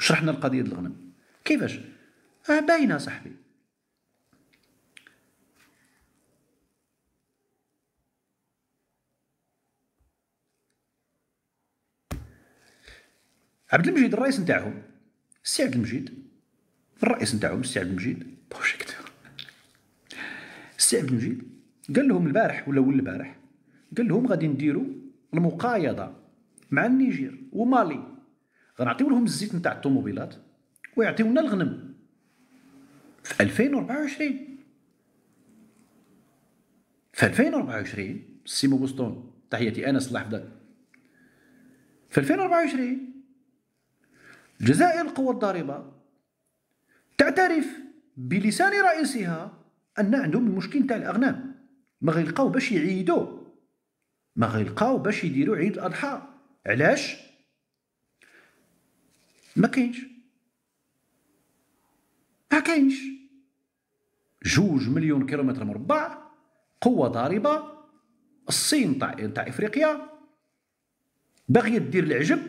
شرحنا القضيه ديال الغنم كيفاش باينه صاحبي. عبد المجيد الرئيس نتاعهم السي عبد المجيد، الرئيس نتاعهم السي عبد المجيد بروجيكتور، السي عبد المجيد قال لهم البارح ولا ول البارح، قال لهم غادي نديروا المقايضه مع النيجير ومالي، غنعطيو لهم الزيت نتاع الطوموبيلات ويعطيونا الغنم في 2024. في 2024 سيمو بوسطون تحياتي انس الله يحفظك. في 2024 الجزائر القوى الضاربه تعترف بلسان رئيسها ان عندهم المشكل تاع الاغنام، ما غيلقاو باش يعيدوا، ما غيلقاو باش يديروا عيد الاضحى. علاش؟ ما كاينش 2 مليون كيلومتر مربع قوه ضاربه. الصين تاع افريقيا باغيه دير العجب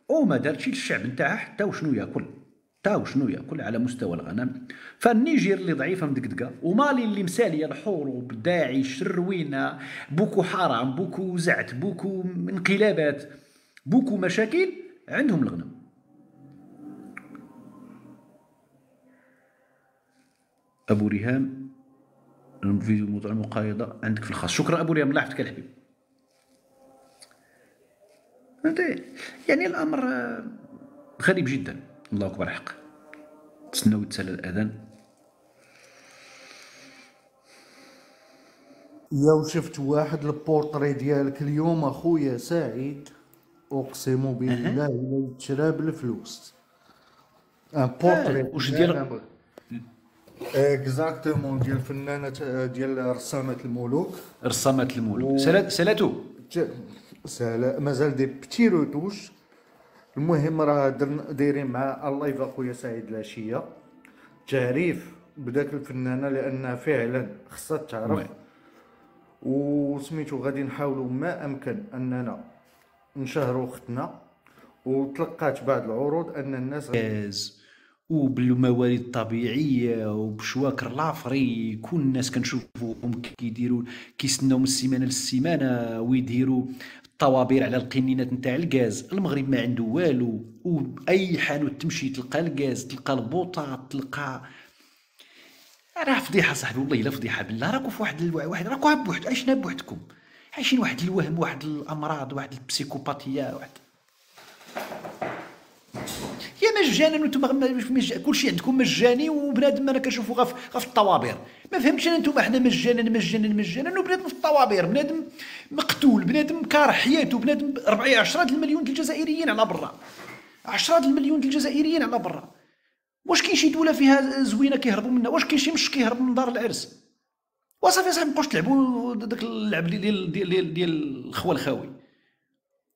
وما دارتش للشعب نتاعها حتى وشنو ياكل على مستوى الغنم. فالنيجير اللي ضعيفه مدقدقه، ومالي اللي مساليه الحروب داعش الروينه، بوكو حرام، بوكو زعت، بوكو انقلابات، بوكو مشاكل، عندهم الغنم. ابو ريهام الفيديو موضوع المقايضه عندك في الخاص. شكرا ابو ريهام الله يحفظك الحبيب. يعني الامر غريب جدا. الله اكبر حق. تسناو يتسالى الاذان. يا شفت واحد البورتري ديالك اليوم اخويا سعيد، اقسم بالله لا يتشرى بالفلوس. ان بورتري واش ديال اكزاكتومون ديال فنانه ديال رسامه الملوك، رسامات المولود سالاتو مازال دي بتي روتوش. المهم راه دايرين مع اللايف اخويا سعيد العشيه تعريف بداك الفنانه لانها فعلا خصها تعرف. وسميتو غادي نحاولوا ما امكن اننا نشهروا اختنا، وتلقات بعض العروض ان الناس وبالموارد الطبيعيه وبشواكر لافري. كل الناس كنشوفوهم كيديروا كيستناو من السيمانه للسيمانه ويديروا الطوابير على القنينات نتاع الغاز. المغرب ما عنده والو، واي حانوت تمشي تلقى الغاز، تلقى البوطات، تلقى راه فضيحه صاحبي، والله الا فضيحه بالله. راكم في واحد راكم بوحد عايشين بوحدكم، عايشين واحد الوهم، واحد الامراض، واحد البسيكوباتيه، واحد يا مجانا. وانتم كلشي عندكم مجاني، وبنادم انا كنشوفو غا في الطوابير. ما فهمتش انا انتم حنا مجانا وبنادم في الطوابير، بنادم مقتول، بنادم كاره حياته، بنادم 10 المليون ديال الجزائريين على برا، 10 المليون ديال الجزائريين على برا. واش كاين شي دوله فيها زوينه كيهربوا منها؟ واش كاين شي مش كيهرب من دار العرس؟ وصافي صاحبي مابقاوش تلعبوا داك اللعب ديال الخوال الخاوي.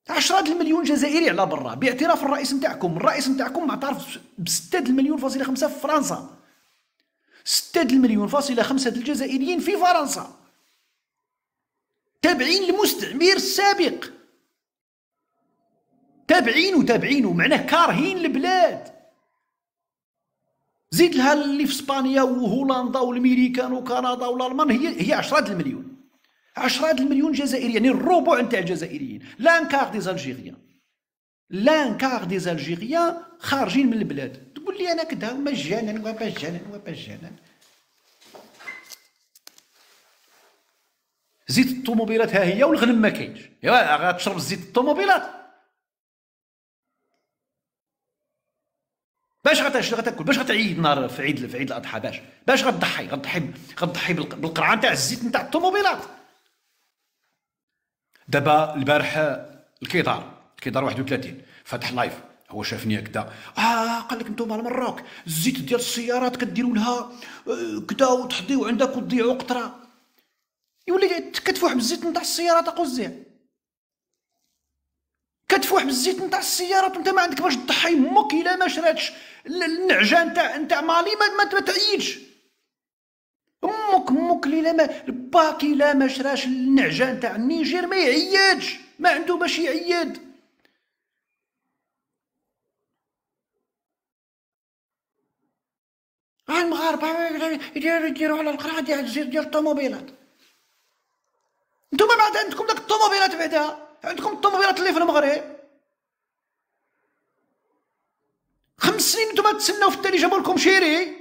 10 المليون جزائري على برا باعتراف الرئيس نتاعكم. الرئيس نتاعكم معترف ب 6 المليون فاصلة 5 في فرنسا. 6 المليون فاصلة 5 الجزائريين في فرنسا تابعين للمستعمر السابق، تابعينه معناه كارهين البلاد. زيد لها اللي في اسبانيا وهولندا والميريكان وكندا والالمان، هي 10 المليون. 10 المليون جزائري، يعني الربع نتاع الجزائريين. لان كار دي زالجيريان، لان كار دي زالجيريان خارجين من البلاد. تقول لي انا كدا مجانا. زيت الطوموبيلات ها هي، والغنم ما كاينش. ايوا غتشرب زيت الطوموبيلات باش غتاكل، باش غتعيد نهار في عيد الاضحى، باش غتضحي بالقرعه نتاع الزيت نتاع الطوموبيلات. دابا البارح الكيدار 31 فتح لايف، هو شافني هكذا قال لك نتوما المروك الزيت ديال السيارات كديروا لها كدا وتحضيو عندك وتضيعوا قطره. يولي كتفوح بالزيت نتاع السيارات اقوزيع، كتفوح بالزيت نتاع السيارات وانت ما عندك باش تضحي. امك الا ما شراتش النعجه نتاع مالي ما تعيدش. امك الا ما باك الا ما شراش النعجه نتاع النيجير ما يعيدش، ما عنده باش يعيد. المغاربه يديروا على القرعه ديال الطوموبيلات. نتوما بعد عندكم داك الطوموبيلات، بعدا عندكم الطوموبيلات اللي في المغرب. 5 سنين نتوما تسناو في التالي جابوا لكم شيري.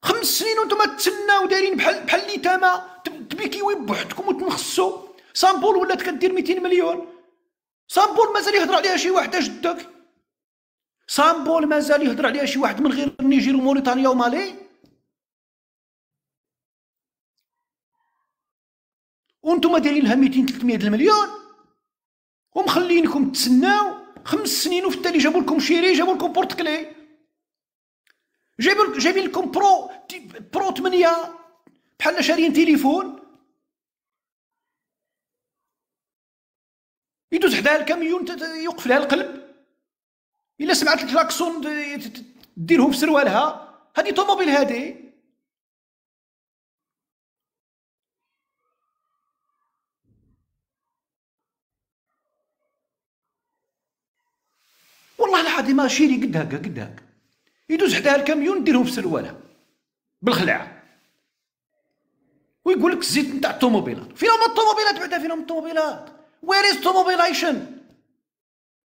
5 سنين وانتوما تسناو دايرين بحال اليتامى، تبيكيو بوحدكم وتنخسوا. سامبول ولات كدير 200 مليون. سامبول مازال يهضر عليها شي واحد اجدك. سامبول مازال يهضر عليها شي واحد من غير النيجير وموريتانيا ومالي. وانتوما دايرين لها 200 300 المليون ومخلينكم تسناو 5 سنين، وفي التالي جابوا لكم شيري، جابوا لكم بورتكلي، جايبين لكم برو 8 بحال شاريين تليفون. يدوز حداها الكاميون يوقف لها القلب، الا سمعت الكلاكسون ديرهم في سروالها. هادي طوموبيل هادي. والله العظيم شيري قد هكا قد هكا، يدوز حداها الكاميون ديرهم في سروالها بالخلعه، ويقول لك الزيت نتاع الطوموبيلات. فين هما الطوموبيلات بعدا؟ فين هما الطوموبيلات؟ وير از طوموبيلايشن؟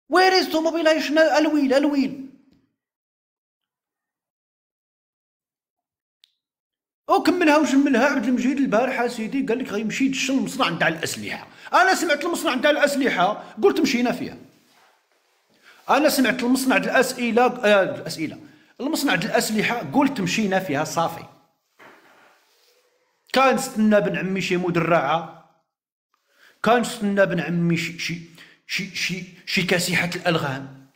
وير از طوموبيلايشن؟ الويل الويل. وكملها وجملها عبد المجيد البارحه سيدي، قال لك غيمشي يدشن المصنع نتاع الاسلحه. انا سمعت المصنع نتاع الاسلحه قلت مشينا فيها. انا سمعت المصنع د الاسئله المصنع د الاسلحه قلت مشينا فيها صافي. كنستنى بن عمي شي مدرعه، كنستنى بن عمي شي كاسحه الالغام،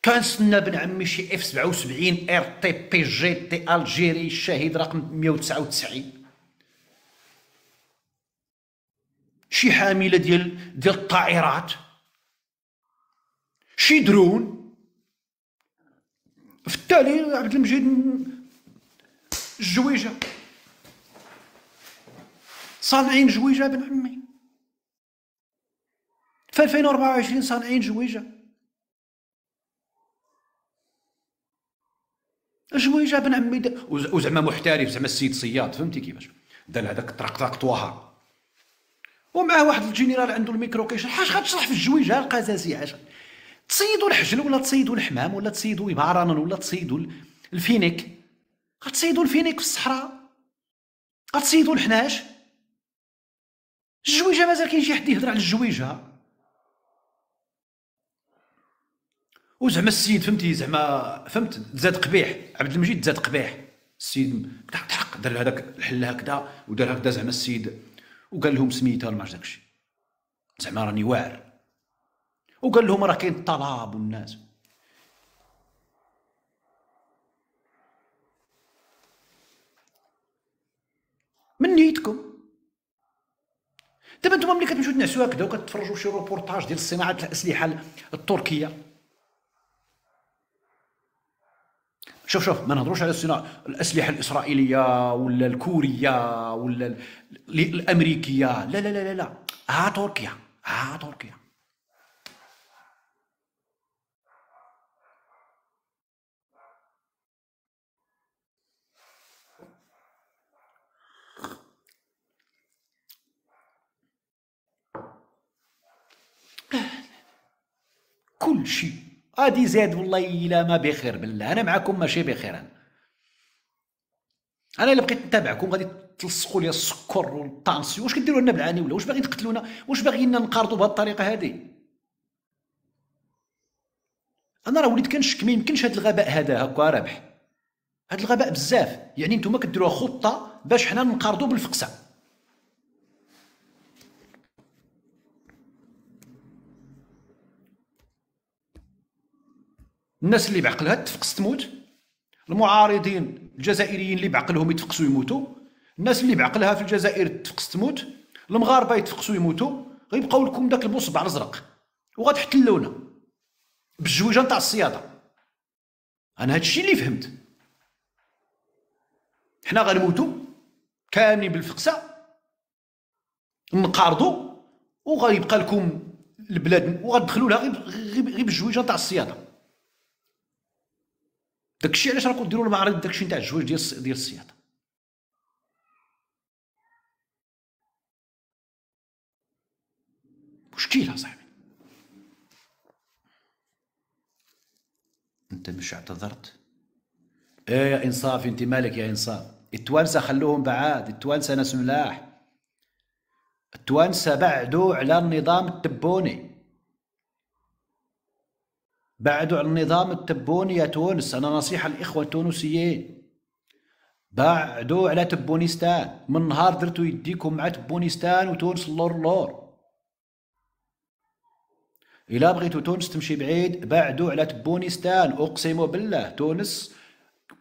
كنستنى بن عمي شي اف 77 ار تي بي جي تي الجيري الشهيد رقم 199، شي حامله ديال الطائرات، شي درون. في التالي عبد المجيد الجويجه، صانعين جويجه بن عمي في 2024 صانعين جويجه. جويجه بن عمي وزعما محترف، زعما السيد صياد، فهمتي كيفاش دار هذاك طرق طواها، ومعاه واحد الجنرال عنده الميكرو كيشرح. حاش غتشرح في الجويجه القزازي؟ عاش تصيدوا الحجل ولا تصيدوا الحمام ولا تصيدوا يبعرانن ولا تصيدوا الفينيك؟ غتصيدوا الفينيك في الصحراء؟ غتصيدوا الحناش؟ الجويجه مازال كاين شي حد يهضر على الجويجه؟ وزعما السيد فهمتي، زعما فهمت، زاد قبيح عبد المجيد، زاد قبيح السيد طحق دار هذاك الحل هكذا ودار هكذا زعما السيد، وقال لهم سميتها ما عرفت داكشي، زعما راني واعر، وقال لهم راه كاين الطلب والناس. من نيتكم دابا نتوما ملي كتمشيو تنعسوا هكذا وكتفرجوا شي روبورتاج ديال صناعه الاسلحه التركيه، شوف ما نهضروش على صناعه الاسلحه الاسرائيليه ولا الكوريه ولا الامريكيه، لا لا لا لا لا، ها تركيا، ها تركيا. كل شيء غادي زاد والله الا ما بخير. بالله انا معكم ماشي بخير. انا الا بقيت نتابعكم غادي تلصقوا لي السكر والطانسيون. واش كديروا لنا بالعاني ولا واش باغيين تقتلونا؟ واش باغيين نقارضوا بهذه الطريقه هذه؟ انا راه وليت كنشك ما يمكنش هذا الغباء هذا هكا رابح، هذا الغباء بزاف. يعني نتوما كديروها خطه باش حنا نقارضوا بالفقسه. الناس اللي بعقلها تفقس تموت، المعارضين الجزائريين اللي بعقلهم يتفقسوا يموتوا، الناس اللي بعقلها في الجزائر تفقس تموت، المغاربه يتفقسوا يموتوا، غيبقاو لكم داك البصبع الازرق وغتحتلونا بالجويجه نتاع الصياده. انا هادشي اللي فهمت. حنا غنموتوا كاملين بالفقسه، نقارضوا وغيبقى لكم البلاد وغتدخلوا لها غير بالجويجه نتاع الصياده. داكشي علاش راكم ديروا المعرض داكشي نتاع الجواج ديال السياطه. مشكل اصاحبي. انت مش اعتذرت؟ ايه يا انصاف، انت مالك يا انصاف؟ التوانسه خلوهم بعاد، التوانسه ناس ملاح، التوانسه بعدوا على النظام التبوني، بعدوا على النظام التبوني يا تونس. انا نصيحه للاخوه التونسيين، بعدوا على تبونيستان. من نهار درتوا يديكم مع تبونيستان وتونس اللور، الا بغيتوا تونس تمشي بعيد بعدوا على تبونيستان. اقسم بالله تونس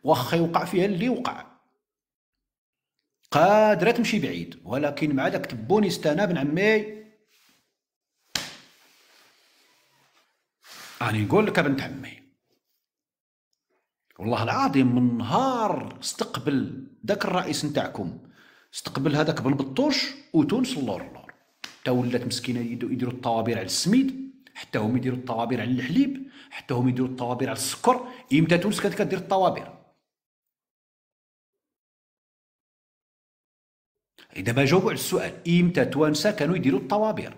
واخا يوقع فيها اللي وقع قادره تمشي بعيد، ولكن مع داك تبونيستان ابن عمي، راني نقول لك ابن عمي والله العظيم، من نهار استقبل داك الرئيس نتاعكم، استقبل هذاك بن بطوش وتونس اللور تا ولات مسكينه يديروا الطوابير على السميد، حتى هم يديروا الطوابير على الحليب، حتى هم يديروا الطوابير على السكر. امتى تونس كانت كدير الطوابير؟ دابا جاوبوا على السؤال، امتى توانسه كانوا يديروا الطوابير؟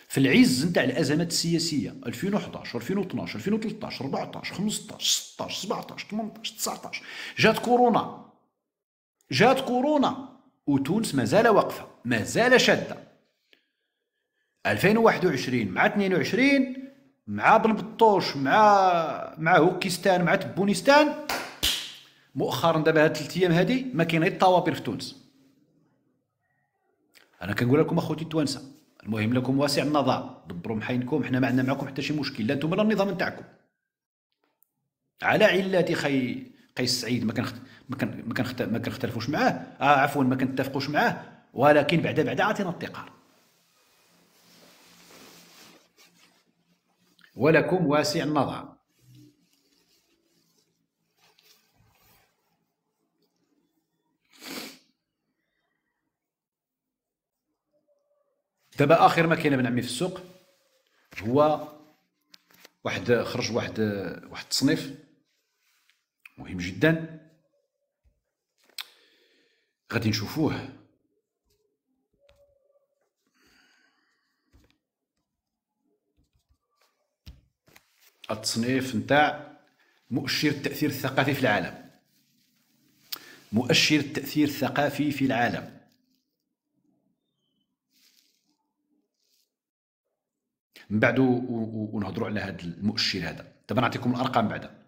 في العز نتاع الازمات السياسيه 2011 2012 2013 14 15 16 17 18 19 جات كورونا وتونس مازال واقفه، مازال شاده. 2021 مع 22 مع بن بطوش مع هوكيستان مع تبونيستان، مؤخرا دابا هاد 3 ايام هادي ما كاين غير الطوابير في تونس. انا كنقول لكم اخوتي التوانسه، المهم لكم واسع النظر، دبروا محاينكم، حنا ما عندنا معكم حتى شي مشكل، لا نتوما لا النظام نتاعكم. على علاتي خي قيس سعيد ما كنختلفوش معاه، عفوا ما كنتفقوش معاه، ولكن بعدا عطينا التقار. ولكم واسع النظر. دابا اخر ما كاين ابن عمي في السوق هو خرج واحد التصنيف مهم جدا، غادي نشوفوه. التصنيف نتاع مؤشر التأثير الثقافي في العالم، مؤشر التأثير الثقافي في العالم. من بعد ونهضروا على هذا المؤشر هذا. دابا نعطيكم الارقام بعدا.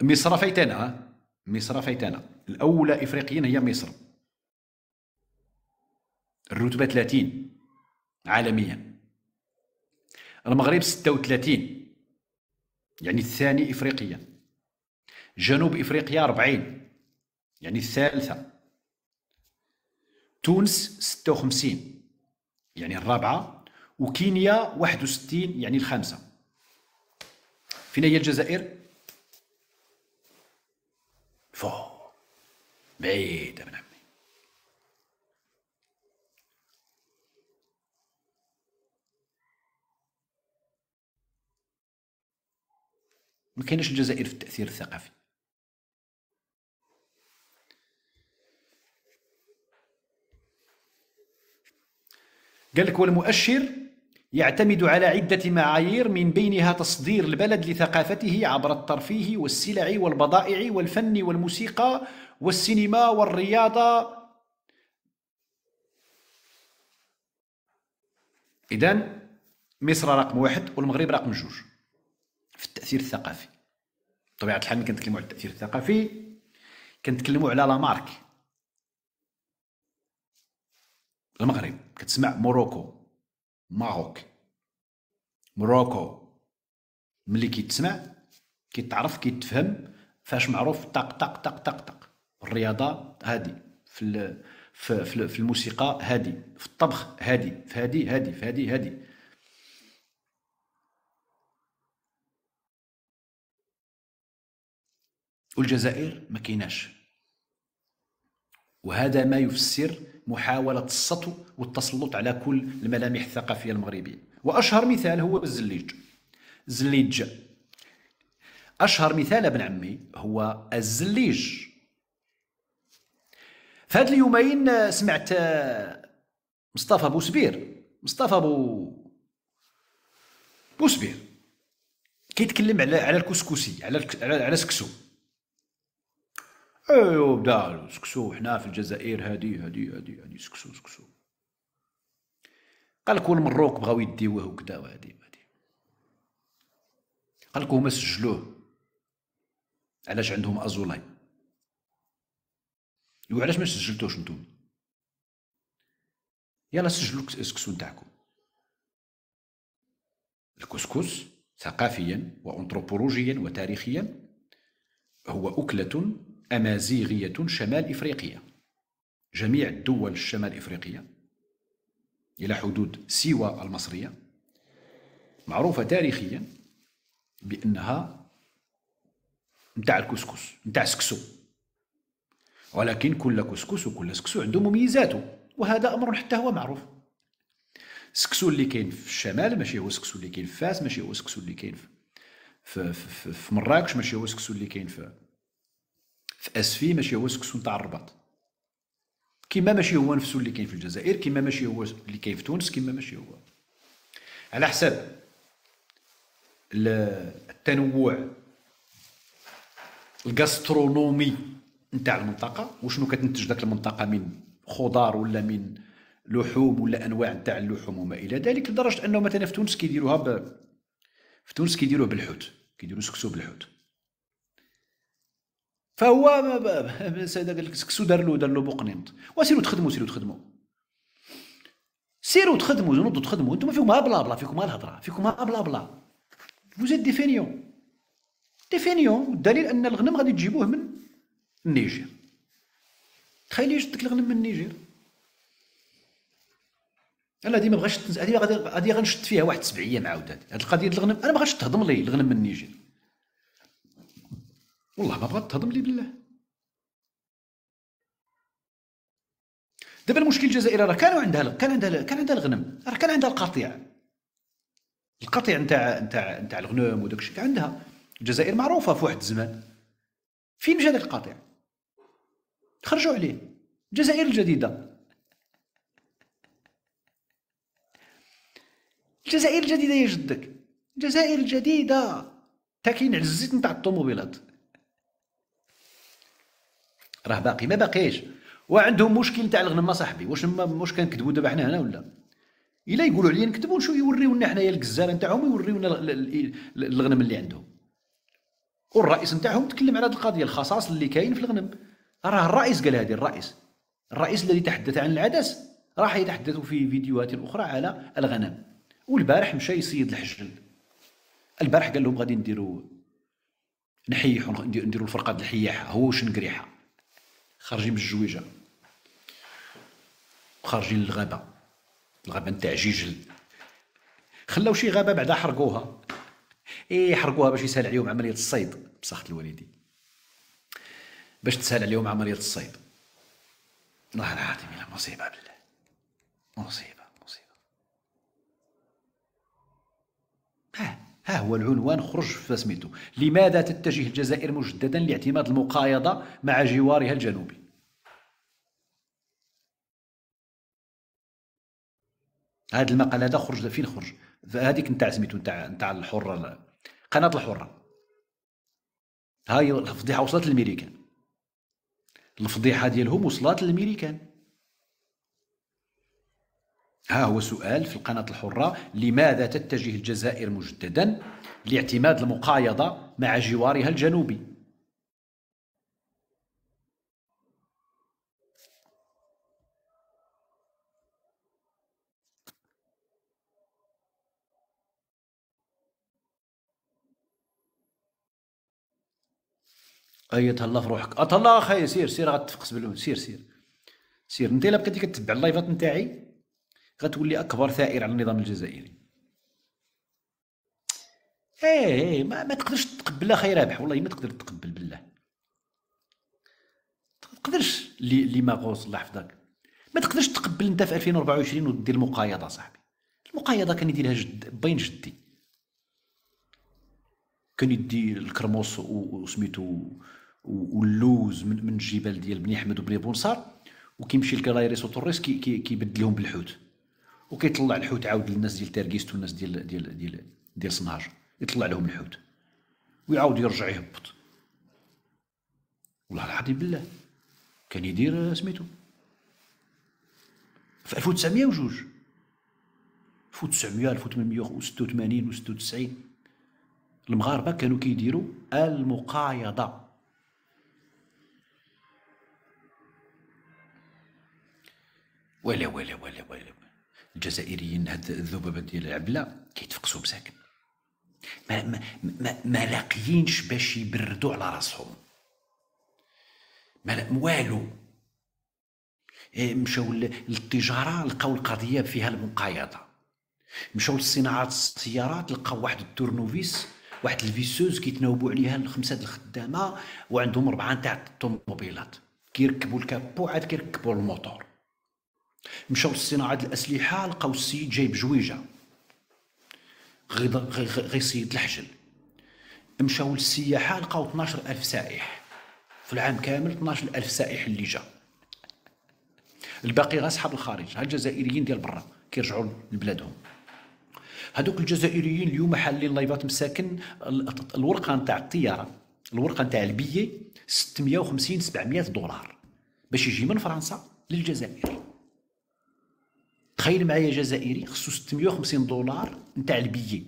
مصر فايتانا الاولى افريقيا هي مصر، الرتبه 30 عالميا. المغرب 36 يعني الثاني افريقيا. جنوب افريقيا 40 يعني الثالثه. تونس 56 يعني الرابعه. وكينيا 61 يعني الخامسه. فين هي الجزائر؟ فوق بعيد ابن عمي. ما كايناش الجزائر في التأثير الثقافي. قال لك والمؤشر يعتمد على عدة معايير من بينها تصدير البلد لثقافته عبر الترفيه والسلع والبضائع والفن والموسيقى والسينما والرياضة. إذن مصر رقم 1 والمغرب رقم 2 في التأثير الثقافي. بطبيعة الحال ملي كنتكلموا على التأثير الثقافي كنتكلموا على لا مارك. المغرب كتسمع موروكو، موروكو، ملي كيتسمع كيتعرف كيتفهم فاش معروف طق طق طق طق طق. الرياضه هادي، في الموسيقى هادي، في الطبخ هادي، في هادي. والجزائر ما كايناش. وهذا ما يفسر محاولة السطو والتسلط على كل الملامح الثقافية المغربية. وأشهر مثال هو الزليج. اشهر مثال ابن عمي هو الزليج. في هاد اليومين سمعت مصطفى مصطفى بوسبير كيتكلم على الكسكسي، على سكسو. ايوا بدا سكسو، حنا في الجزائر هادي سكسو. قال لك والمروك بغاو يديوه وكذا وهادي. قال لك هما سجلوه علاش عندهم ازولاي. وعلاش ما سجلتوش نتوما؟ يلا سجلوا السكسو نتاعكم. الكسكس ثقافيا وانثروبولوجيا وتاريخيا هو أكلة أمازيغية شمال إفريقية. جميع الدول الشمال إفريقية إلى حدود سيوا المصرية معروفة تاريخيا بأنها نتاع الكسكس، نتاع سكسو. ولكن كل كسكس وكل سكسو عنده مميزاته، وهذا أمر حتى هو معروف. السكسو اللي كاين في الشمال ماشي هو السكسو اللي كاين في فاس، ماشي هو السكسو اللي كاين في مراكش، ماشي هو السكسو اللي كاين في اسفي، ماشي هو السكسو نتاع الرباط. كيما ماشي هو نفسه اللي كاين في الجزائر، كيما ماشي هو اللي كاين في تونس، كيما ماشي هو. على حساب التنوع الغاسترونومي نتاع المنطقه، وشنو كتنتج داك المنطقه من خضار ولا من لحوم ولا انواع نتاع اللحوم وما الى ذلك، لدرجه انه مثلا في تونس كيديروه بالحوت، كيديروا سكسو بالحوت. فهو داك السكسو دار له بوقنيط. وسيروا تخدموا نوضوا تخدموا. انتم فيكم ها بلا بلا، فيكم ها الهضره، فيكم ها بلا بلا. فوزيت ديفينيون. الدليل ان الغنم غادي تجيبوه من النيجر. تخيلي يجدك الغنم من النيجر. انا ديما بغاش غادي غنشد فيها واحد 7 ايام عاودات. هاد القضيه ديال الغنم انا ما بغاتش تهضم لي الغنم من النيجر، والله ما بغات تهضم لي بالله. دابا المشكل الجزائر راه كان عندها الغنم، راه كان عندها القطيع نتاع الغنم وداك الشيء كان عندها. الجزائر معروفه في واحد الزمان. فين مشى داك القطيع؟ خرجوا عليه. الجزائر الجديده يا جدك، الجزائر الجديده تاكين على الزيت نتاع الطوموبيلات. راه باقي ما باقيش. وعندهم مشكل نتاع الغنم صاحبي. واش كنكذبوا دابا حنا هنا ولا؟ الا يقولوا عليا نكذبوا، شو يوريونا حنايا الكزاره نتاعهم، يوريونا الغنم اللي عندهم. والرئيس نتاعهم تكلم على هذه القضيه، الخصاص اللي كاين في الغنم. راه الرئيس قال هذه. الرئيس الذي تحدث عن العدس راح يتحدث في فيديوهات اخرى على الغنم. والبارح مشى يصيد الحجل. البارح قال لهم غادي نحيحوا نديروا الفرقه د الحياحه، هو وشنقريحه خارجين من الجويجه وخارجين للغابه نتاع جيجل. خلاو شي غابه بعدا حرقوها. حرقوها باش يسهل عليهم عمليه الصيد بصحة الوالدين، باش تسهل عليهم عمليه الصيد. والله العظيم الا مصيبه بالله، مصيبه. ها هو العنوان خرج في سميتو: لماذا تتجه الجزائر مجددا لاعتماد المقايضه مع جوارها الجنوبي؟ هذا المقال هذا خرج فين خرج؟ هذيك نتاع سميتو نتاع الحره، قناه الحره. هاي الفضيحه وصلت للميريكان. الفضيحه ديالهم وصلت للميريكان. ها هو سؤال في القناة الحرة: لماذا تتجه الجزائر مجددا لاعتماد المقايضة مع جوارها الجنوبي؟ تهلا في روحك. تهلا اخايا، سير غتفقس سير. انت الا بقيتي كتبع اللايفات نتاعي غتولي اكبر ثائر على النظام الجزائري. ما تقدرش تقبل اخي رابح، والله ما تقدر تقبل بالله. ما تقدرش اللي ما غوص الله يحفظك. ما تقدرش تقبل انت في 2024 ودير المقايضه صاحبي. المقايضه كان يديرها بين جدي. كان يدي الكرموس وسميتو واللوز من الجبال ديال بني احمد وبني بونصار، وكيمشي لكلايريس وطوريس كيبدلهم بالحوت، وكيطلع الحوت عاود للناس ديال تاركيست والناس ديال صناج، يطلع لهم الحوت ويعاود يرجع يهبط. والله العظيم بالله كان يدير سميتو في 1902 1900 1886 و 96 المغاربه كانوا كيديروا المقايضه. ولا ولا ولا ولا الجزائريين هاد الذبابه ديال العبله كيتفقسوا مساكن، ما لاقيينش باش يبردوا على راسهم، ما والو. مشاو للتجاره لقاو القضيه فيها المقايضه، مشاو لصناعه السيارات لقاو واحد التورنوفيس، واحد الفيسوز كيتناوبوا عليها الخمسه د الخدامه، وعندهم 4 تاع الطوموبيلات كيركبوا الكابو عاد كيركبوا الموتور. مشاو لصناعه الاسلحه لقاو السيد جايب جويجه غيصيد الحجل. مشاو للسياحه لقاو 12000 سائح في العام كامل، 12000 سائح اللي جا، الباقي غير صحاب الخارج، ها الجزائريين ديال برا كيرجعوا لبلادهم. هذوك الجزائريين اليوم حالين لايفات مساكن، الورقه نتاع الطياره، الورقه نتاع البيي 650 700 دولار باش يجي من فرنسا للجزائر. تخيل معايا جزائري خصو 650 دولار نتاع البيي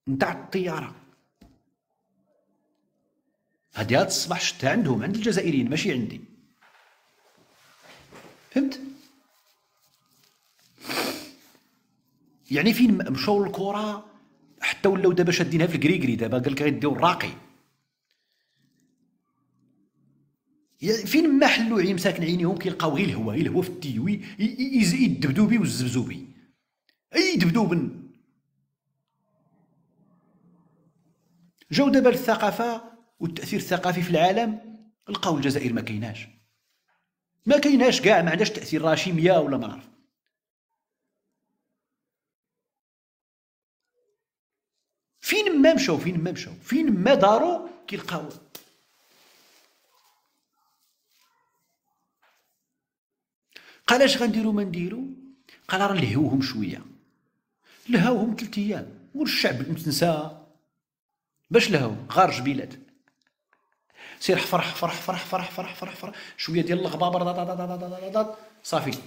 نتاع الطياره. هاد الصباح شتها عندهم، عند الجزائريين ماشي عندي، فهمت؟ يعني فين مشاو الكره حتى ولاو دابا شادينها في الكريكري، دابا قال لك غيديو الراقي. فين ما حلوا عين مساكن عينيهم كيلقاو غير الهوا في التيوي، يدبدوبي والزبزوبي، اي دبدوبن. جاو دابا للثقافه والتاثير الثقافي في العالم، لقاو الجزائر ما كايناش كاع، ما عندهاش تاثير راشي ولا ما نعرف. فين ما داروا كيلقاو. قال اش غنديروا ما نديروا؟ قال راه نلهوهم شويه، لهاوهم 3 ايام والشعب متنسى باش لهاو غار جبيلات. سير فرح فرح فرح فرح فرح فرح فرح شويه ديال الغبابر صافي.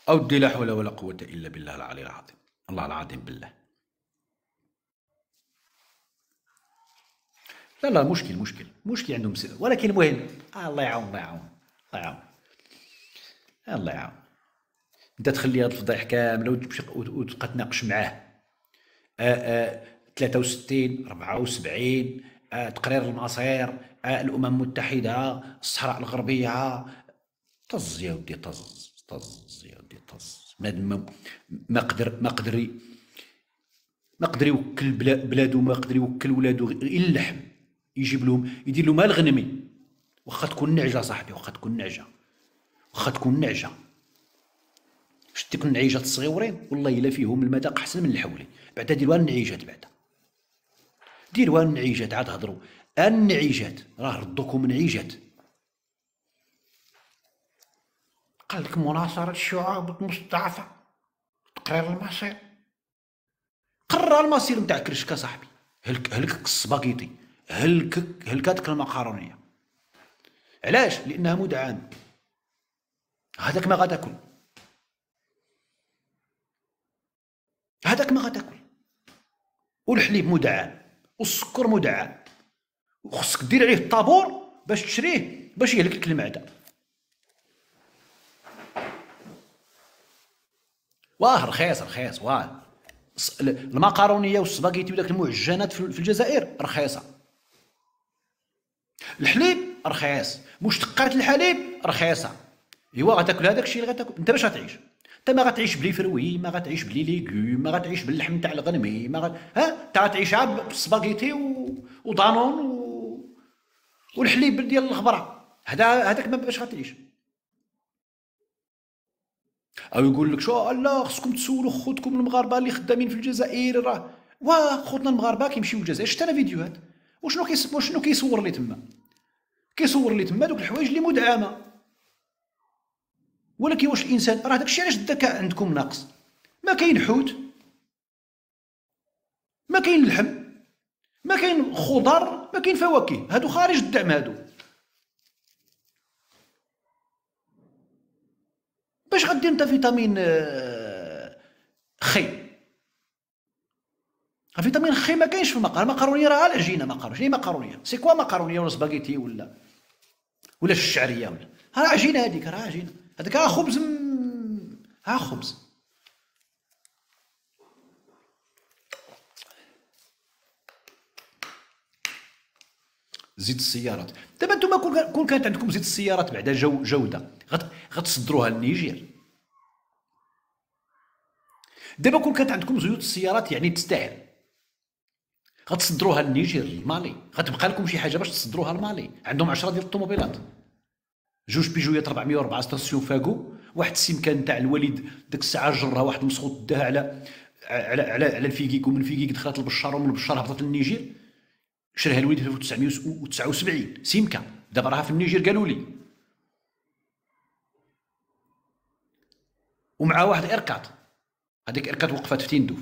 أودي لا حول ولا قوة إلا بالله العلي العظيم، الله العظيم بالله. لا مشكل عندهم سر، ولكن المهم الله يعاون الله يعاون. انت تخلي هاد الفضايح كامله وتمشي وتبقى تناقش معاه 63 74 تقرير المصير الامم المتحده الصحراء الغربيه. طز يا ودي طز يا ودي طز. بنادم ما قدر يوكل بلادو، ما قدر يوكل ولادو غير اللحم، يجيب لهم يدير لهم الغنمي. واخا تكون نعجه صاحبي، واخا تكون نعجه شتي كون النعيجات الصغيورين والله الا فيهم المذاق احسن من الحولي. بعدا ديروها النعيجات، بعدا ديروها النعيجات، عاد هضروا النعيجات راه ردوكم نعيجات. قال لك مناصرة الشعوب المستضعفة، تقرير المصير، قرر المصير نتاع كرشكا صاحبي. هلكك السباغيتي، هلكاتك المقارونية. علاش؟ لانها مدعمة، هذاك ما غتاكل، هذاك ما غتاكل. والحليب مدعم والسكر مدعم، وخصك دير عليه الطابور باش تشريه باش يهلك لك المعده. واه رخيص واه المقارونيه والسباغيتي وداك المعجنات في الجزائر رخيصه. الحليب رخيص، مشتقات الحليب رخيصه. ايوا غتاكل هذاك الشيء اللي غتاكل. انت باش غتعيش؟ انت ما غتعيش بلي فروي، ما غتعيش بلي ليغوم، ما غتعيش باللحم تاع الغنمي، انت غتعيش عاد بالسباغيتي ودانون والحليب ديال الغبره. هذاك ما باش غتعيش. او يقول لك شو لا خصكم تسولوا خوتكم المغاربه اللي خدامين في الجزائر، راه واه خوتنا المغاربه كيمشيو للجزائر. شفت انا فيديوهات وشنو كيصور لي تما، كيصور لي تما دوك الحوايج اللي مدعمه. ولكن واش الانسان راه داكشي علاش الذكاء عندكم ناقص. ما كاين حوت، ما كاين لحم، ما كاين خضر، ما كاين فواكه، هادو خارج الدعم. هادو باش غدير انت فيتامين خي؟ فيتامين خي ما كاينش في المقرونيه راه العجينه. مقرونيه اي مقرونيه سي كوا مقرونيه ولا سباغيتي ولا الشعريه ولا راه عجينه. هذيك راه عجينه، هذاك راه خبز ها خبز. زيت السيارات دابا نتوما كون كانت عندكم زيت السيارات بعدا جوده غتصدروها للنيجير. دابا كون كانت عندكم زيوت السيارات يعني تستاهل غتصدروها للنيجير المالي، غتبقى لكم شي حاجه باش تصدروها المالي. عندهم 10 ديال الطوموبيلات، 2 بيجويات 404 ستاسيون فاكو، واحد السيمكان تاع الوليد ديك الساعه جرها واحد المسخوط داها على الفيكيك، ومن فيكيك دخلت للبشار، ومن البشار هبطت للنيجير. شراها الوليد في 1979 سيمكا، دابا راها في النيجير قالوا لي، ومع واحد ايركات. هذيك ايركات وقفات في تندوف،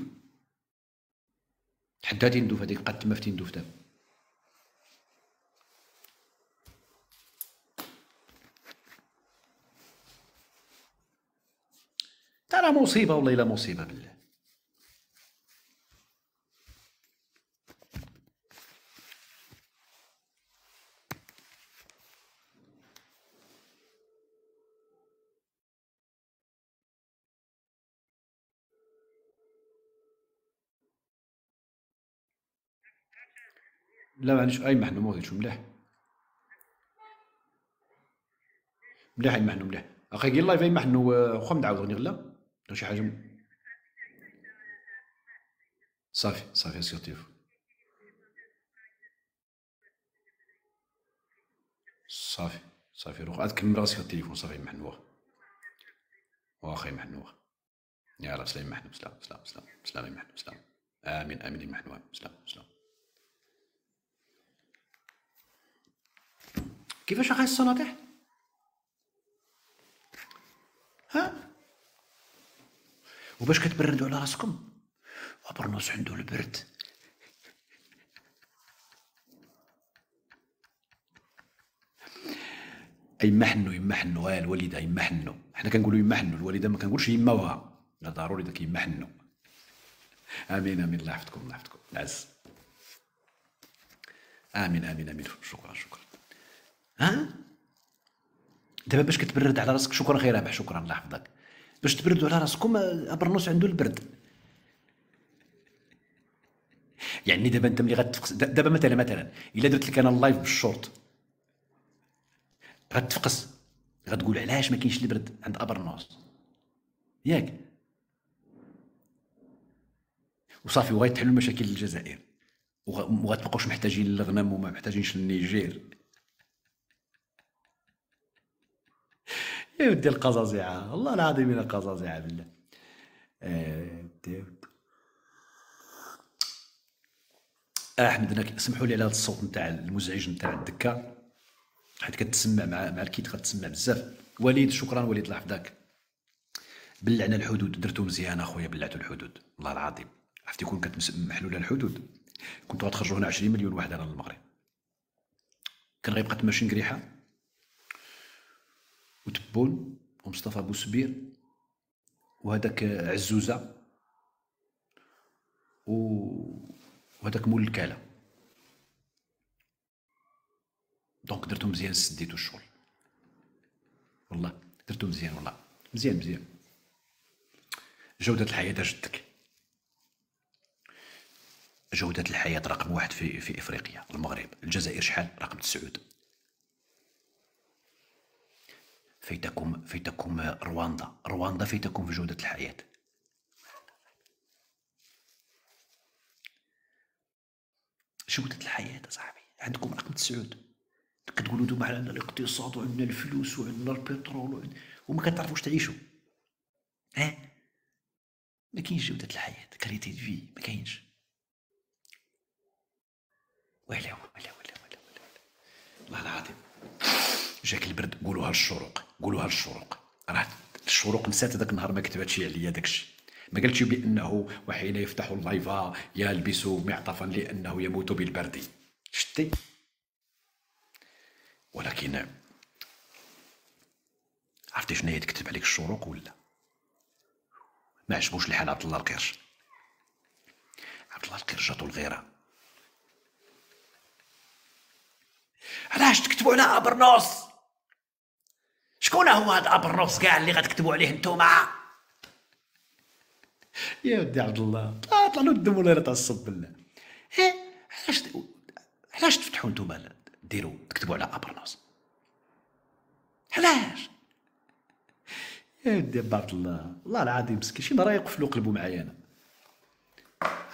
تحداها تندوف، هذيك بقات تما في تندوف دابا. ترى مصيبه والله الا مصيبه بالله. لا معليش اي محنو موضيتشو مليح مليح. اي محنو مليح اخي قال لايف اي محنو واخا مدعاود غني غلا شي حاجه صافي صافي سير تيليفون صافي صافي روح تكمل راسك التليفون صافي محنو واخا محنو يلا سلام محنو سلام سلام سلام سلام محنو سلام امين امين محنو سلام سلام. كيفاش اخي الصناطح؟ ها وباش كتبردوا على راسكم وبرنوس عنده البرد. يما حنو يما حنو الوالده يما حنو، حنا كنقولوا يما حنو، الوالده ما كنقولش يما وها، لا ضروري داك يما حنو. امين امين الله يحفظكم الله يحفظكم العز. امين امين امين شكرا شكرا. ها دابا باش كتبرد على راسك شكرا خير رابح شكرا الله يحفظك. باش تبردوا على راسكم برنوس عنده البرد. يعني دابا انت ملي غتفقس دابا مثلا الا درت لك انا اللايف بالشورت غتفقس، غتقول علاش ما كاينش البرد عند ابرنوس ياك، وصافي وغيتحلوا مشاكل الجزائر وغتبقاوش محتاجين للغنم وما محتاجينش للنيجير. يا ودي القزازيعه والله العظيم الا قزازيعه بالله. احمد انا سمحوا لي على هذا الصوت نتاع المزعج نتاع الدكه، حيت كتسمع مع الكيت غتسمع بزاف. وليد شكرا وليد الله يحفظك. بلعنا الحدود درتو مزيان اخويا، بلعتو الحدود والله العظيم. عرفتي كون محلوله الحدود كنتو غتخرجوا هنا 20 مليون واحد على المغرب. كان غيبقى تما شنقريحه وتبون ومصطفى بوسبير وهذاك عزوزه وهذاك مول الكاله. دونك درتو مزيان سديتو الشغل والله درتو مزيان والله مزيان مزيان. جودة الحياة جدك، جودة الحياة رقم 1 في افريقيا. المغرب الجزائر شحال؟ رقم 9. فايتكم رواندا فايتكم في جودة الحياة. جودة الحياة صاحبي عندكم رقم 9. كتقولوا نتوما عندنا الاقتصاد وعندنا الفلوس وعندنا البترول وما كتعرفوش تعيشوا. ها ما كاينش جوده الحياه، كاليتي دو في ما كاينش. ولا والله العظيم جاك البرد. قولوها للشروق، قولوها للشروق، راه الشروق نسات هذاك النهار ما كتباتش عليا داكشي، ما قالتش بانه وحين يفتح اللايفا يلبس معطفا لانه يموت بالبرد. شتي؟ ولكن عرفتي شنو هي تكتب عليك الشروق ولا؟ ما عجبوش الحال عبد الله القرش. عبد الله القرش جاتو الغيره. علاش تكتبوا على ابرنوس؟ شكون هو هذا ابرنوس كاع اللي غتكتبوا عليه نتوما؟ يا ودي عبد الله طلع له الدم ولا تعصب بالله. علاش تفتحوا نتوما ديروا تكتبوا على ابرنوس؟ علاش؟ يا ودي عبد الله والله العظيم مسكين شي نهار يقفلوا قلبو معايا.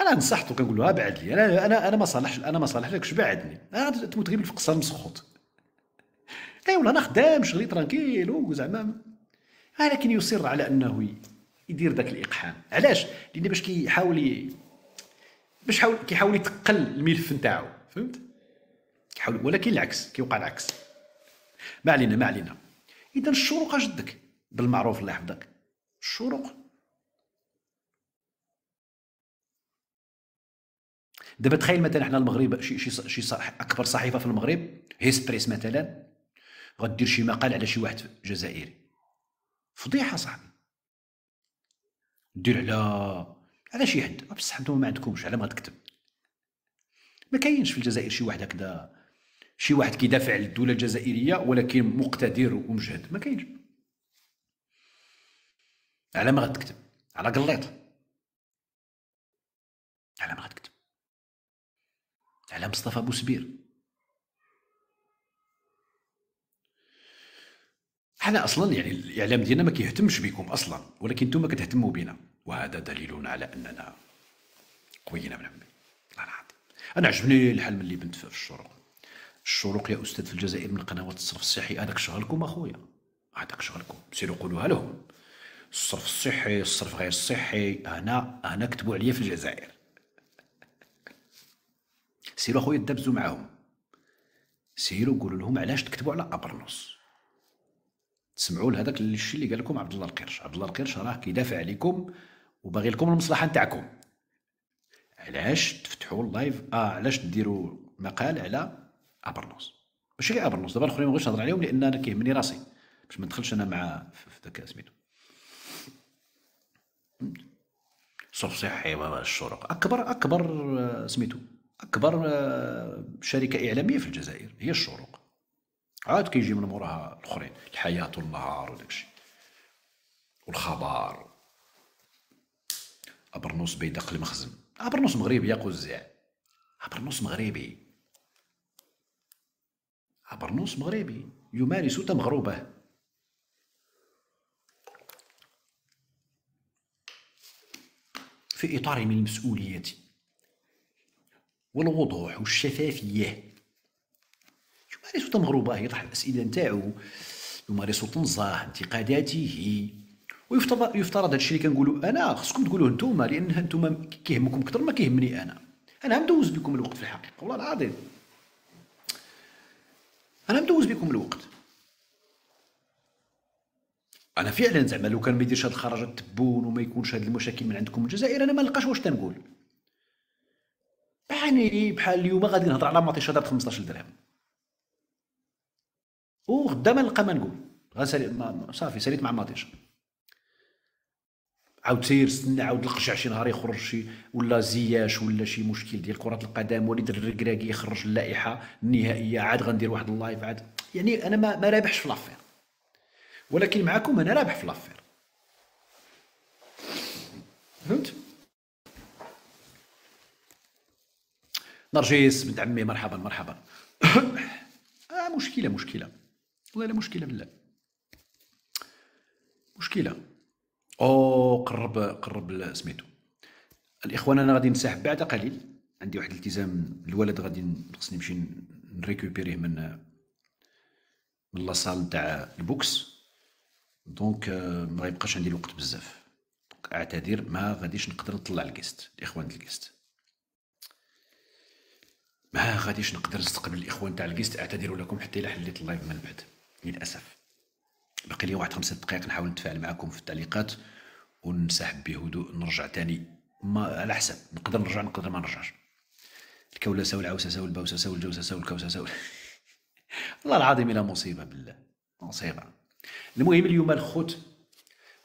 انا نصحته كنقول له ابعد لي، انا ما صالحلكش، بعدني. انا تموت غير بالفقصان مسخوط. اي والله انا خدام شغلي ترانكيل وزعما، ولكن يصر على انه يدير ذاك الاقحام. علاش؟ لان باش كيحاول يتقل الملف نتاعو، فهمت؟ كيحاول، ولكن العكس كيوقع العكس. ما علينا. اذا الشروق اجدك بالمعروف الله يحفظك. الشروق دابا تخيل مثلا حنا المغرب شي اكبر صحيفه في المغرب هيسبريس مثلا غدير شي مقال على شي واحد جزائري، فضيحه صاحبي. دير على شي حد، بصح نتوما ما عندكمش، على ما غتكتب؟ ما كاينش في الجزائر شي واحد هكذا، شي واحد كيدافع على الدوله الجزائريه ولكن مقتدر ومجهد، ما كاينش. على ما غتكتب؟ على قليط. على ما غتكتب؟ على مصطفى بوسبير. حنا اصلا يعني الاعلام ديالنا ما كيهتمش بكم اصلا، ولكن نتوما كتهتموا بنا، وهذا دليل على اننا قويين من عمي. انا عجبني الحال ملي بنت في الشروق. الشروق يا استاذ في الجزائر من قنوات الصرف الصحي، هذاك شغلكم اخويا، هذاك شغلكم، سيروا قولوها لهم. الصرف الصحي، الصرف غير الصحي، انا كتبوا عليا في الجزائر. سيروا اخويا دبزوا معاهم، سيروا قولوا لهم علاش تكتبوا على ابرنوس. تسمعوا لهذاك الشيء اللي قال لكم عبد الله القرش. عبد الله القرش راه كيدافع عليكم وباغي لكم المصلحه نتاعكم. علاش تفتحوا اللايف؟ علاش ديروا مقال على ابرنوس؟ ماشي غير ابرنوس، دابا الاخرين ما بغيتش نهضر عليهم لان انا كيهمني راسي باش ما ندخلش انا مع في ذاك سميتو. صرف صحي الشروق اكبر سميتو اكبر شركه اعلاميه في الجزائر هي الشروق. عاد كيجي من موراها الاخرين، الحياه والنهار وداكشي والخبر. ابرنوس بيدق المخزن. ابرنوس مغربي يا قزاع، ابرنوس مغربي، ابرنوس مغربي يمارس تمغروبه. في اطار من المسؤوليه والوضوح والشفافيه. يمارس تمغروبه، يطرح الاسئله نتاعو، يمارس تنظاه انتقاداته. ويفترض هذا الشيء اللي كنقولوا انا خصكم تقولوه نتوما، لان نتوما كيهمكم اكثر ما كيهمني انا. انا مدوز بكم الوقت في الحقيقه والله العظيم، انا مدوز بكم الوقت. انا فعلا زعما لو كان ما يديرش هاد الخرجات التبون وما يكونش هاد المشاكل من عندكم الجزائر، انا ما نلقاش واش تنقول. يعني بحال اليوم غادي نهضر على مطيشه دارت 15 درهم، وغدا ما نلقى ما نقول، صافي ساليت مع مطيشه. عاود سير استنى، عاود القشع شي نهار يخرج شي ولا زياش ولا شي مشكل ديال كرة القدم، وليد الركراكي يخرج اللائحة النهائية، عاد غندير واحد اللايف عاد. يعني انا ما رابحش في لافير، ولكن معكم انا رابح في لافير، فهمت؟ نرجس بنت عمي مرحبا. مشكلة والله لا مشكلة بالله، مشكلة. قرب سميتو الاخوان. انا غادي نسحب بعد قليل، عندي واحد الالتزام، الولد غادي خصني نمشي نريكوبيريه من لاصال تاع البوكس، دونك ما غيبقاش عندي الوقت بزاف. اعتذر ما غاديش نقدر نطلع الكيست الاخوان ديال الكيست، ما غاديش نقدر نستقبل الاخوان تاع الكيست، اعتذر لكم حتى الا حليت اللايف من بعد للاسف. باقي لي واحد 5 دقائق نحاول نتفاعل معكم في التعليقات ونسحب بهدوء، نرجع تاني ما على حسب، نقدر نرجع نقدر ما نرجعش. الكولسه والعوسسه والبوسسه والجوسسه والكوسسه والله العظيم الا مصيبه بالله مصيبه. المهم اليوم الخوت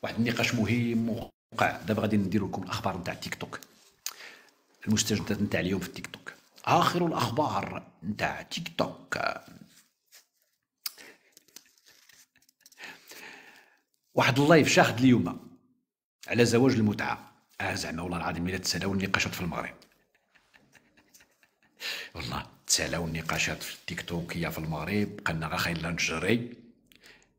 واحد النقاش مهم وقع دابا، غادي نديرو لكم الاخبار نتاع التيك توك، المستجدات نتاع اليوم في التيك توك، اخر الاخبار نتاع تيك توك. واحد اللايف شاهد اليوم على زواج المتعه، زعما والله العظيم الا تسالاو النقاشات في المغرب، والله تسالاو النقاشات في التيك توك هي في المغرب، بقينا غا خايلا نجري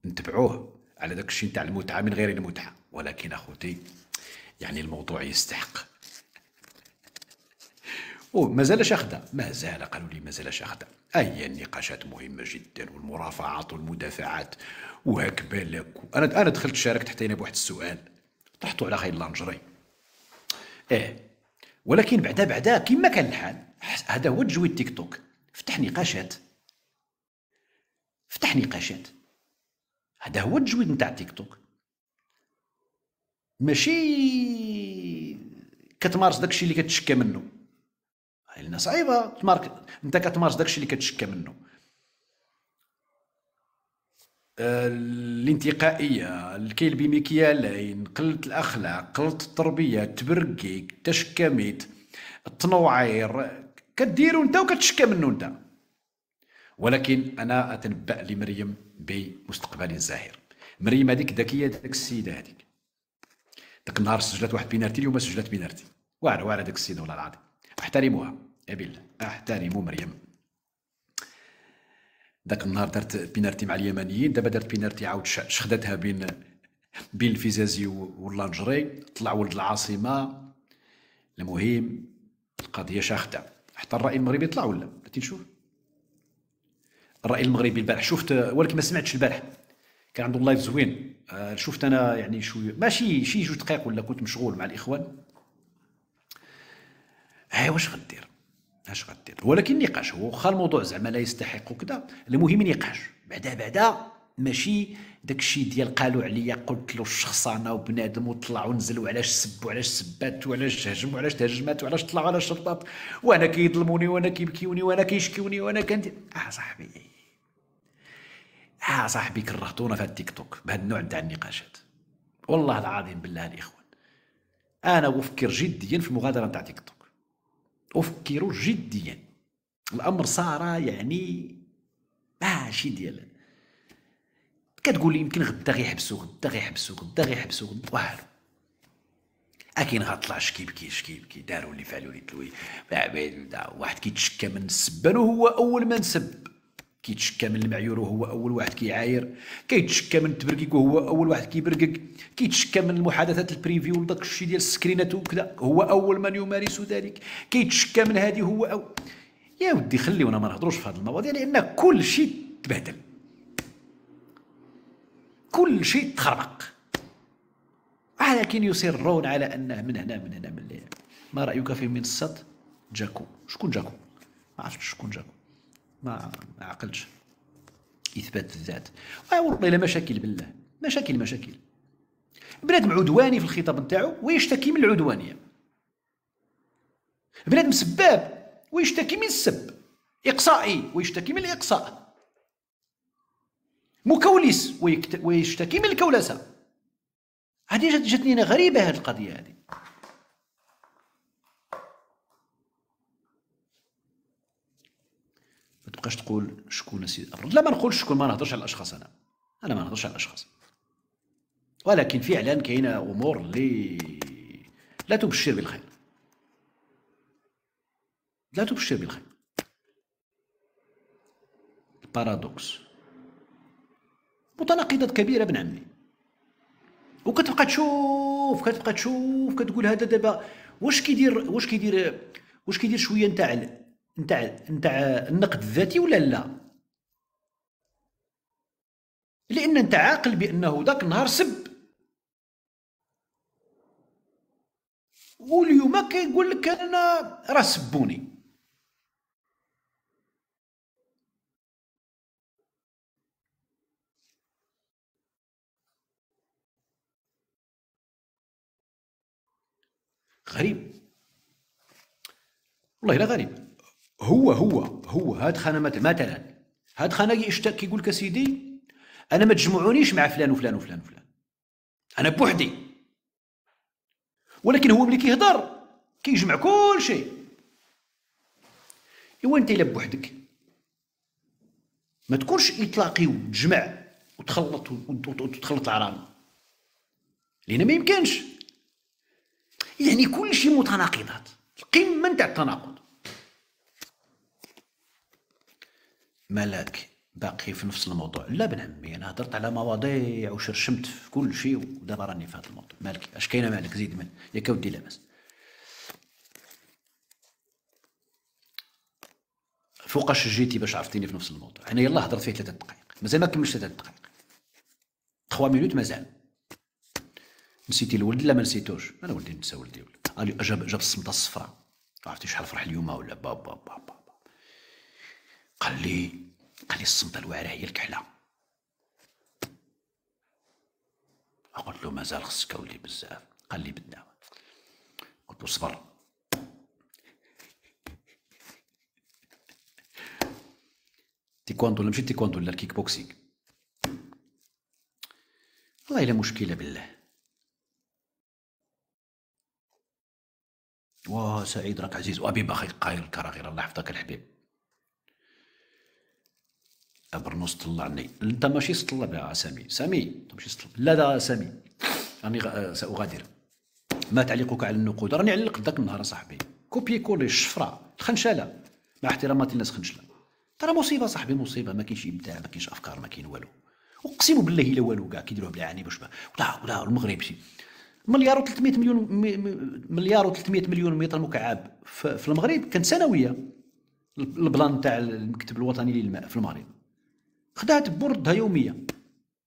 نتبعوه على داك الشيء نتاع المتعه من غير المتعه، ولكن اخوتي يعني الموضوع يستحق. مازال شاخده، مازال قالوا لي مازال شاخده. هي النقاشات مهمه جدا والمرافعات والمدافعات وهاك بالك. انا دخلت شاركت حتى انا بواحد السؤال طرحته على خايلا نجري، ولكن بعدا كما كان الحال هذا هو تجويد تيك توك. فتح نقاشات، هذا هو التجويد نتاع تيك توك، ماشي كتمارس داكشي اللي كتشكى منه. لنا صعيبه انت كتمارس داكشي اللي كتشكى منه، الانتقائيه، الكيل بمكيالين، قله الاخلاق، قله التربيه، التبرقيك، التشكاميت، التنوعير، كديرو انت وكتشكى منه انت. ولكن انا اتنبأ لمريم بمستقبل زاهر. مريم هذيك ذكيه، داك السيده هذيك داك النهار سجلت واحد بينارتي، اليوم سجلت بينارتي واعره داك السيده والله العظيم. احترموها يا بالله، احترموا مريم. داك النهار دارت بينارتي مع اليمنيين، دابا دارت بينارتي عاود شخدتها بين الفيزازي واللانجري، طلع ولد العاصمه. المهم القضيه شاخته، حتى الراي المغربي طلع ولا بغيتي نشوف الراي المغربي البارح، شفت ولكن ما سمعتش البارح، كان عنده لايف زوين. شفت انا يعني شويه ماشي شي 2 دقائق ولا، كنت مشغول مع الاخوان. واش غدير ولكن نقاش هو، واخا الموضوع زعما لا يستحق كذا، المهم نقاش بعدا ماشي داكشي ديال قالوا عليا قلت له الشخصانه وبنادم وطلعوا نزلوا علاش سب وعلاش سبات وعلاش هجم وعلاش تهجمات وعلاش طلعوا على الشرطات وانا كيظلموني وانا كيبكيوني وانا كيشكيوني وانا كندير. صاحبي كرهتونا في التيك توك بهذا النوع تاع النقاشات، والله العظيم بالله الاخوان. انا افكر جديا في المغادره تاع تيك توك، افكر جديا. الامر صار يعني ماشي ديال كتقول لي يمكن غدا غيحبسوا والو. اكين غطلع شكيبكي داروا اللي فعلوا لي تلوي واحد كيتشكى من السبان وهو اول ما نسب، كيتشكى من المعيور وهو اول واحد كيعاير، كيتشكى من التبرقيق وهو اول واحد كيبرقق، كيتشكى من المحادثات البريفيو وداك الشيء ديال السكرينات وكذا هو اول من يمارس ذلك، كيتشكى من هذه هو يا ودي خليونا ما نهضروش في هذه المواضيع لان كل شيء تبهدل، كل شيء تخربق. ولكن يصرون على انه من هنا من الليل. ما رايك في منصه جاكو؟ شكون جاكو؟ ما عرفتش شكون جاكو، ما عقلتش. اثبات الذات والله الا مشاكل بالله، مشاكل. بنادم عدواني في الخطاب نتاعو ويشتكي من العدوانيه، بنادم سباب ويشتكي من السب، اقصائي ويشتكي من الاقصاء، مكولس ويشتكي من الكولسه. هذه جاتني انا غريبه هذه القضيه هذه. ما تبقاش تقول شكون سي لا ما نقولش شكون، ما نهضرش على الاشخاص، انا ما نهضرش على الاشخاص، ولكن فعلا كاينه امور اللي لا تبشر بالخير، البارادوكس، متناقضات كبيره ابن عمي. وكتبقى تشوف كتقول هذا دابا واش كيدير شويه نتاع النقد الذاتي ولا لا؟ لان انت عاقل بانه ذاك النهار سب، واليوم كيقول لك انا راه سبوني. غريب والله لا غريب. هو هاد خانه مثلا هاد خانه كيقول لك اسيدي انا ما تجمعونيش مع فلان وفلان وفلان وفلان، انا بوحدي. ولكن هو ملي كيهضر كيجمع كل شيء. ايوا انت الا بوحدك ما تكونش اطلاقي وتجمع وتخلط وتخلط العرام، لان ما يمكنش. يعني كل شيء متناقضات، القمه نتاع التناقض. مالك باقي في نفس الموضوع؟ لا بن عمي انا هضرت على مواضيع وشرشمت في كل شيء ودابا راني في هذا الموضوع. مالك اش كاينه؟ مالك زيد من ياك ودي لاباس. فوقاش جيتي باش عرفتيني في نفس الموضوع؟ انا يلاه هضرت فيه 3 دقائق، مازال ما كملتش 3 دقائق، 3 مينوت مازال. نسيتي الولد لا ما نسيتوش؟ انا ولدي نسى ولدي ولا جاب الصمته الصفراء. عرفتي شحال فرح اليوم ولا بابا بابا. قال لي الصمته الواعره هي الكحله. قلت له مازال خصك اولي بزاف. قال لي بدنا. قلت له صبر. تيكواندو ولا ماشي تيكواندو، لا الكيك بوكسينغ. والله الا مشكله بالله. واه سعيد راك عزيز وابي باخي قايل الكراغير الله يحفظك الحبيب. برنوس طلعني. انت ماشي سطلب يا سامي. سامي انت ماشي سطلب. لا سامي راني ساغادر. ما تعليقك على النقود؟ راني علق ذاك النهار صاحبي. كوبي كولي الشفره الخنشاله مع احتراماتي للناس خنشله. ترى مصيبه صاحبي، مصيبه. ما كاينش ابداع، ما كاينش افكار، ما كاين والو. اقسم بالله الا والو كاع كيديروها بلا عاني باش ولا المغرب شي مليار و300 مليون مليار و300 مليون متر مكعب في المغرب. كانت سنويه البلان تاع المكتب الوطني للماء في المغرب. خدات بوردها يوميا،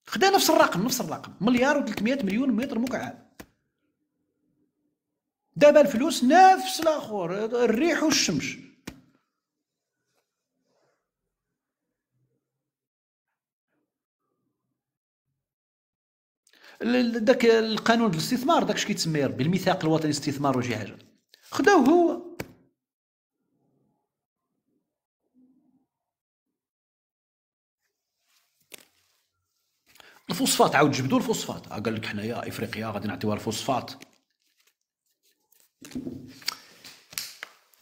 خدا نفس الرقم مليار و300 مليون متر مكعب. دابا الفلوس نفس الاخر، الريح والشمس. داك القانون الاستثمار داك اش كيتسمى بالميثاق الوطني للاستثمار ولا شي حاجه، خداو هو. الفوسفات عاود جبدوا الفوسفات. قال لك حنايا افريقيا غادي نعطيوها الفوسفات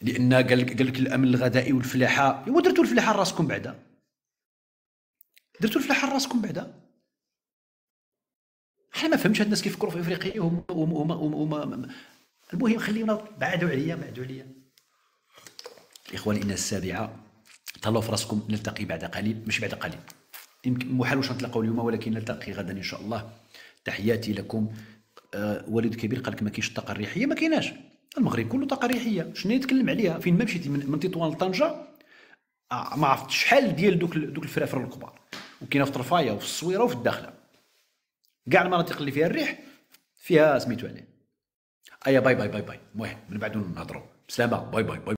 لان قال لك الامن الغذائي والفلاحه. ايوا درتوا الفلاحه لراسكم بعدا، احنا ما فهمتش هاد الناس كيفكروا في افريقيا وهم المهم خلينا بعدوا عليا. الاخوان ان السابعه تهلاو في راسكم. نلتقي بعد قليل، مش بعد قليل، يمكن محال واش نتلاقاو اليوم ولكن نلتقي غدا ان شاء الله. تحياتي لكم. والد كبير قال لك ما كاينش الطاقه الريحيه. ما كايناش، المغرب كله طاقه ريحيه. شنو يتكلم عليها؟ فين ما مشيتي من تطوان لطنجه ما عرفت شحال ديال دوك الفرافر الكبار، وكاينه في طرفايه وفي الصويره وفي الداخله. كاع المناطق اللي فيها الريح فيها سميتو عليه. باي باي باي باي. المهم من بعد نهضروا. بسلامه. باي باي باي.